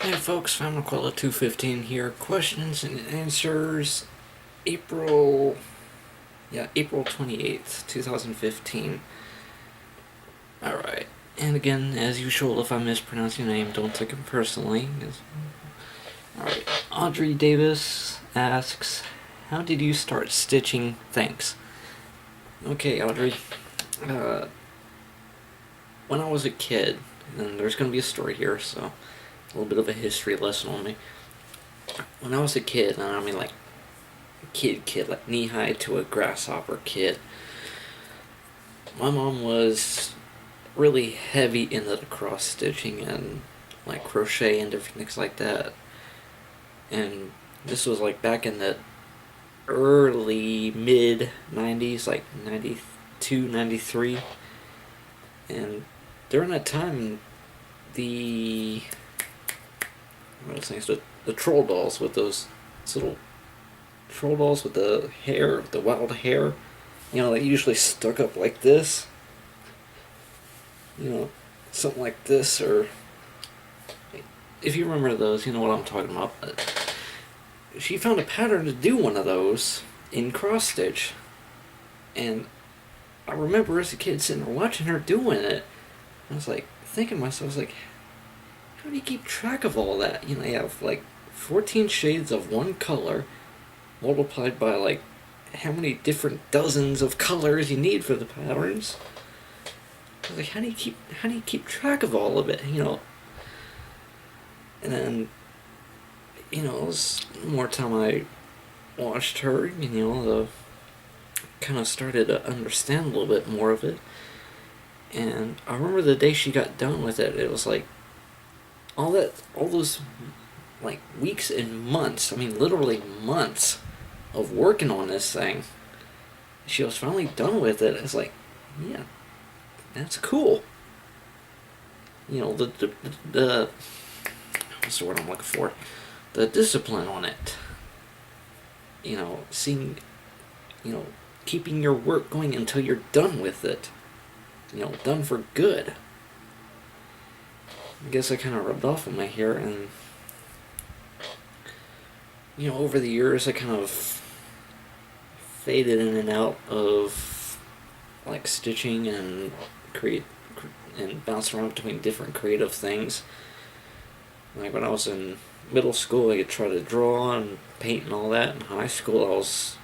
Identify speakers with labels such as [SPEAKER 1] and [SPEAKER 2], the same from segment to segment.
[SPEAKER 1] Hey folks, Famicella 215 here. Questions and answers. April 28th, 2015. Alright. And again, as usual, if I mispronounce your name, don't take it personally. Alright. Audrey Davis asks, how did you start stitching? Thanks. Okay, Audrey. When I was a kid, and there's going to be a story here, so a little bit of a history lesson on me. When I was a kid, and I mean like kid, like knee-high to a grasshopper kid, my mom was really heavy into the cross-stitching and like crochet and different things like that. And this was like back in the early mid-90s, like 92, 93. And during that time, the troll dolls with those little troll dolls with the hair, the wild hair, they usually stuck up like this, something like this, or if you remember those, you know what I'm talking about. She found a pattern to do one of those in cross stitch, and I remember as a kid sitting there watching her doing it. I was like thinking to myself, I was like, how do you keep track of all that? You have like 14 shades of one color multiplied by like how many different dozens of colors you need for the patterns. I was like, how do you keep track of all of it? And then it was more time I watched her, the kind of started to understand a little bit more of it. And I remember the day she got done with it, it was like all those like weeks and months, I mean literally months of working on this thing. She was finally done with it. It's like, yeah, that's cool. The what's the word I'm looking for? The discipline on it. Seeing, keeping your work going until you're done with it. Done for good. I guess I kind of rubbed off on my hair, and over the years I kind of faded in and out of like stitching and bounced around between different creative things. Like when I was in middle school, I could try to draw and paint and all that. In high school, I was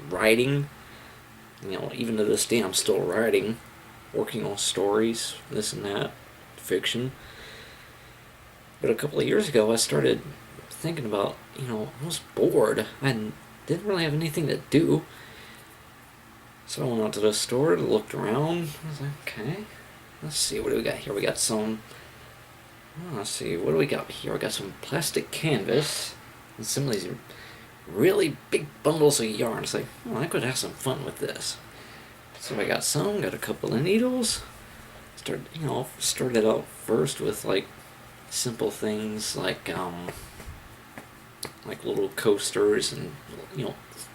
[SPEAKER 1] writing. Even to this day, I'm still writing, working on stories, this and that, fiction. But a couple of years ago, I started thinking about, I was bored. I didn't really have anything to do. So I went out to the store, looked around. I was like, okay, let's see, what do we got here? We got some, let's see, what do we got here? We got some plastic canvas and some of these really big bundles of yarn. It's like, I could have some fun with this. So I got a couple of needles. Started out first with like simple things like little coasters and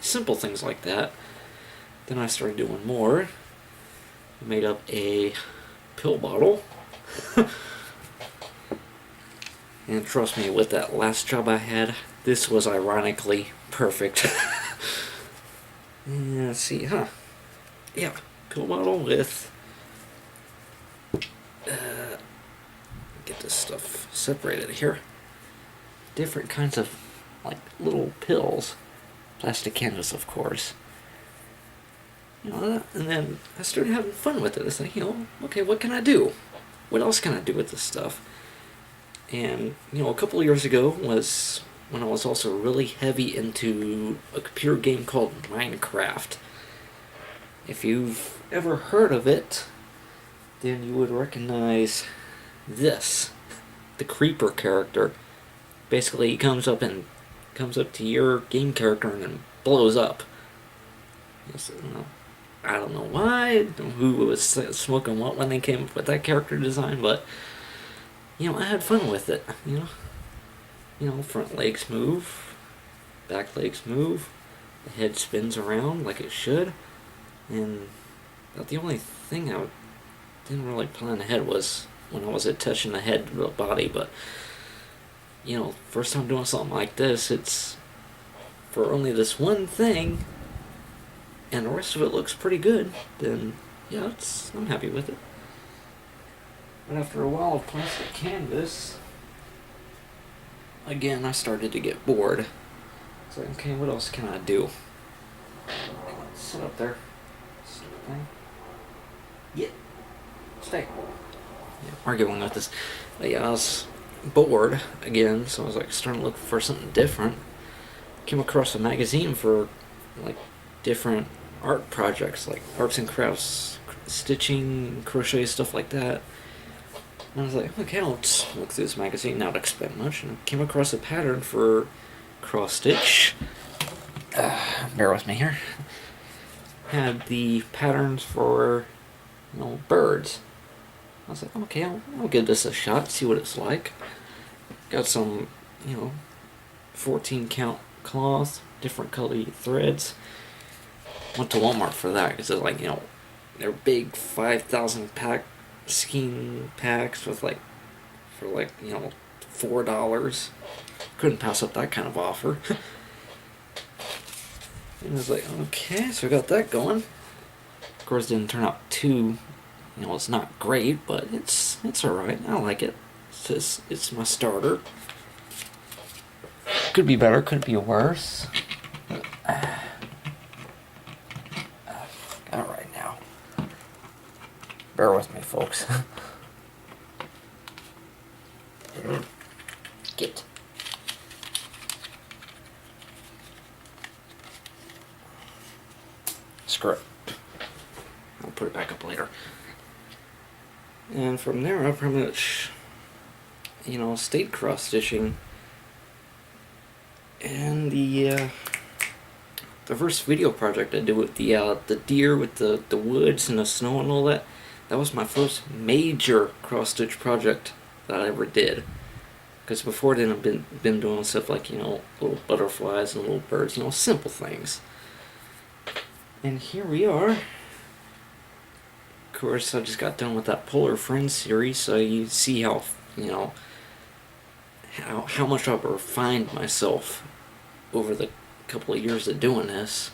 [SPEAKER 1] simple things like that. Then I started doing more. I made up a pill bottle. And trust me, with that last job I had, this was ironically perfect. And let's see, yeah, pill bottle with get this stuff separated here. Different kinds of like little pills, plastic canvas, of course. And then I started having fun with it. It's like, okay, what can I do? What else can I do with this stuff? And a couple of years ago was when I was also really heavy into a computer game called Minecraft. If you've ever heard of it, then you would recognize this, the creeper character. Basically, he comes up to your game character and then blows up. I don't know why, who was smoking what when they came up with that character design, but I had fun with it. Front legs move, back legs move, the head spins around like it should, and about the only thing I didn't really plan ahead was when I was touching the head to the body, but first time doing something like this, it's for only this one thing, and the rest of it looks pretty good, then yeah, I'm happy with it. But after a while of plastic canvas, again, I started to get bored. It's like, okay, what else can I do? Sit up there. Stupid thing. Yeah. Stay. Yeah, arguing with this. But yeah, I was bored again, so I was like starting to look for something different. Came across a magazine for like different art projects, like arts and crafts, stitching, crochet, stuff like that. And I was like, okay, let's look through this magazine, not expect much, and came across a pattern for cross stitch. Bear with me here. Had the patterns for, birds. I was like, okay, I'll give this a shot, see what it's like. Got some, 14 count cloth, different colored threads. Went to Walmart for that because it's like, they're big 5,000 pack skein packs with for $4. Couldn't pass up that kind of offer. And I was like, okay, so I got that going. Of course, it didn't turn out too, it's not great, but it's alright. I like it. It's my starter. Could be better, could be worse. Alright now. Bear with me, folks. Get. Screw it. I'll put it back up later. And from there, I pretty much, stayed cross stitching. And the first video project I did with the deer with the woods and the snow and all that, that was my first major cross stitch project that I ever did. Because before then I've been doing stuff like, little butterflies and little birds, simple things. And here we are. Of course, I just got done with that Polar Friends series, so you see how, how much I've refined myself over the couple of years of doing this.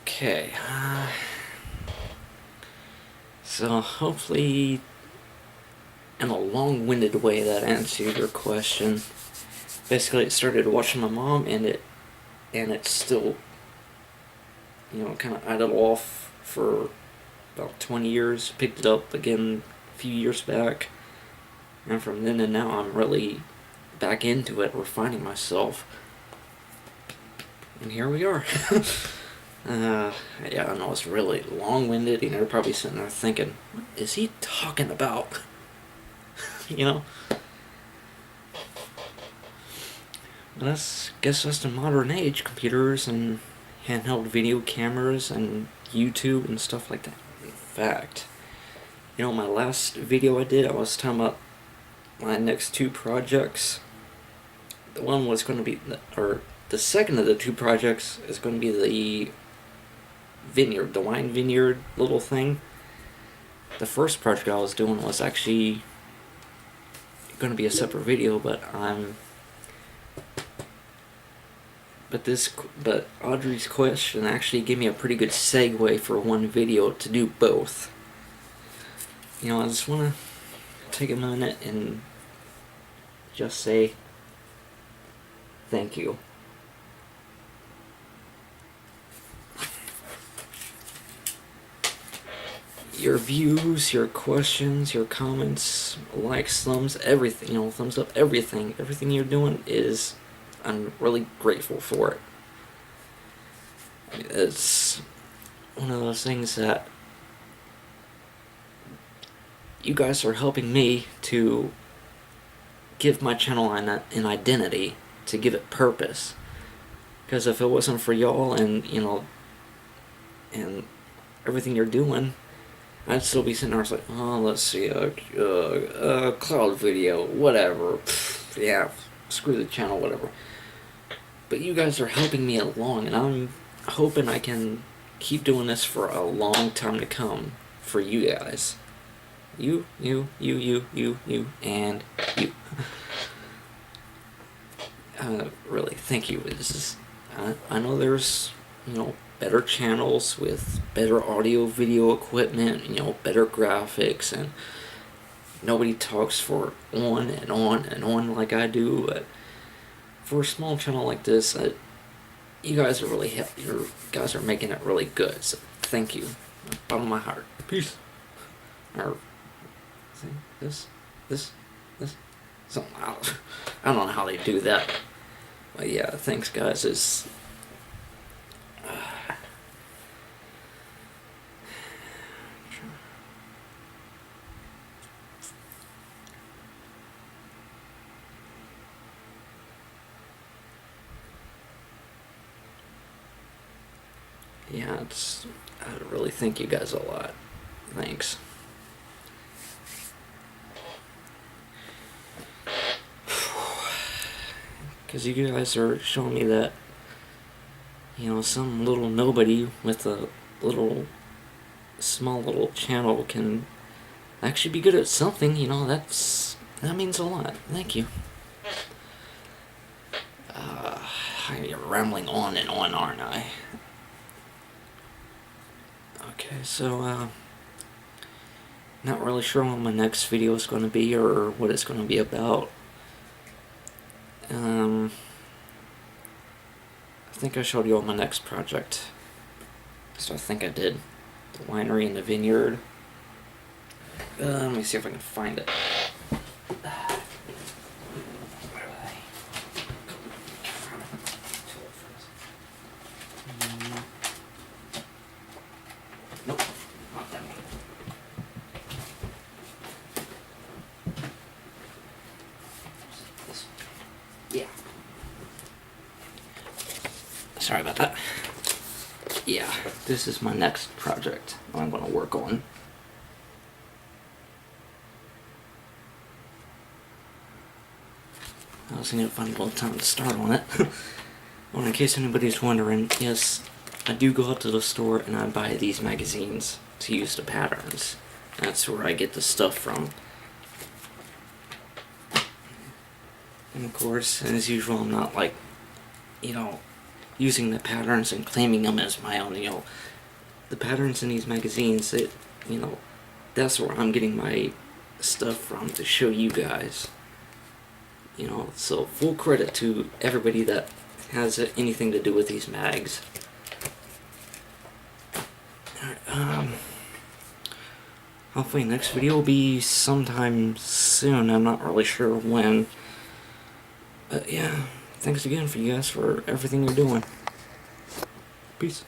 [SPEAKER 1] Okay. So hopefully, in a long-winded way, that answered your question. Basically, it started watching my mom, and it's still, kind of idle off for about 20 years. Picked it up again a few years back. And from then to now, I'm really back into it, refining myself. And here we are. Yeah, I know it's really long-winded, and you're probably sitting there thinking, what is he talking about? But guess that's the modern age, computers and handheld video cameras and YouTube and stuff like that. In fact, my last video I did, I was talking about my next two projects. The one was going to be, the second of the two projects is going to be the vineyard, the wine vineyard little thing. The first project I was doing was actually going to be a separate video, but Audrey's question actually gave me a pretty good segue for one video to do both. I just want to take a minute and just say thank you. Your views, your questions, your comments, likes, thumbs, everything, thumbs up, everything you're doing I'm really grateful for it. It's one of those things that you guys are helping me to give my channel an identity, to give it purpose. Because if it wasn't for y'all and, and everything you're doing, I'd still be sitting there like, oh, let's see, a cloud video, whatever. Pfft, yeah, screw the channel, whatever. But you guys are helping me along, and I'm hoping I can keep doing this for a long time to come for you guys. you, and you. Really, thank you. This is, I know there's, better channels with better audio video equipment, better graphics, and nobody talks for on and on and on like I do, but for a small channel like this, you guys are really you guys are making it really good, so thank you. Bottom of my heart. Peace. Or, this, something, I don't know how they do that. But yeah, thanks guys. Yeah, I really thank you guys a lot. Thanks. Because you guys are showing me that, some little nobody with a small little channel can actually be good at something, that means a lot. Thank you. I'm rambling on and on, aren't I? Okay, so, not really sure what my next video is going to be or what it's going to be about. I think I showed you all my next project. So I think I did. The winery and the vineyard. Let me see if I can find it. Where are they? Nope, not that one. This one. Yeah. Sorry about that. Yeah, this is my next project I'm going to work on. I was going to find a little time to start on it. Well, in case anybody's wondering, yes, I do go out to the store and I buy these magazines to use the patterns. That's where I get the stuff from. And of course, as usual, I'm not like, using the patterns and claiming them as my own, the patterns in these magazines, that's where I'm getting my stuff from to show you guys. So full credit to everybody that has anything to do with these mags. Alright, hopefully next video will be sometime soon. I'm not really sure when. But yeah, thanks again for you guys for everything you're doing. Peace.